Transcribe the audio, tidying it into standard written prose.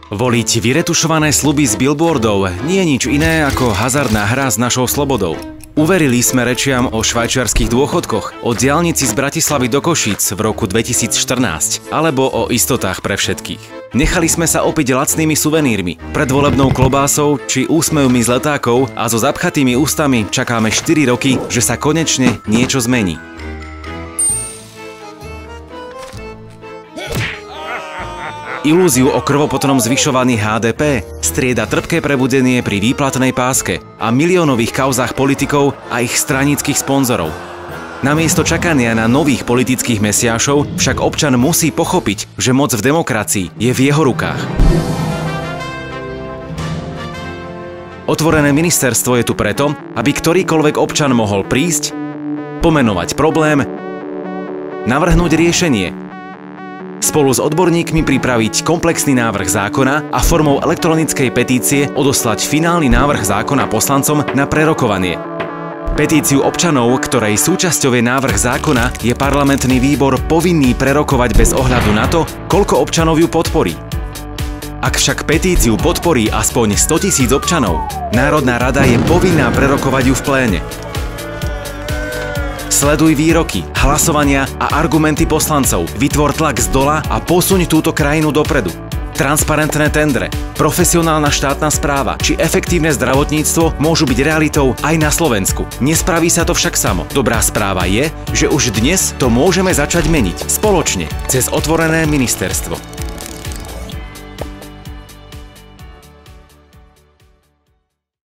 Voliť vyretušované sľuby z billboardov nie je nič iné ako hazardná hra s našou slobodou. Uverili sme rečiam o švajčiarskych dôchodkoch, o diaľnici z Bratislavy do Košíc v roku 2014, alebo o istotách pre všetkých. Nechali sme sa opiť lacnými suvenírmi, predvolebnou klobásou či úsmevmi z letákov a so zapchatými ústami čakáme 4 roky, že sa konečne niečo zmení. Ilúziu o krvopotrom zvyšovaní HDP strieda trpké prebudenie pri výplatnej páske a miliónových kauzách politikov a ich straníckych sponzorov. Namiesto čakania na nových politických mesiášov však občan musí pochopiť, že moc v demokracii je v jeho rukách. Otvorené ministerstvo je tu preto, aby ktorýkoľvek občan mohol prísť, pomenovať problém, navrhnúť riešenie, spolu s odborníkmi pripraviť komplexný návrh zákona a formou elektronickej petície odoslať finálny návrh zákona poslancom na prerokovanie. Petíciu občanov, ktorej súčasťou je návrh zákona, je parlamentný výbor povinný prerokovať bez ohľadu na to, koľko občanov ju podporí. Ak však petíciu podporí aspoň 100 000 občanov, Národná rada je povinná prerokovať ju v pléne. Sleduj výroky, hlasovania a argumenty poslancov, vytvor tlak zdola a posuň túto krajinu dopredu. Transparentné tendre, profesionálna štátna správa či efektívne zdravotníctvo môžu byť realitou aj na Slovensku. Nespraví sa to však samo. Dobrá správa je, že už dnes to môžeme začať meniť spoločne cez otvorené ministerstvo.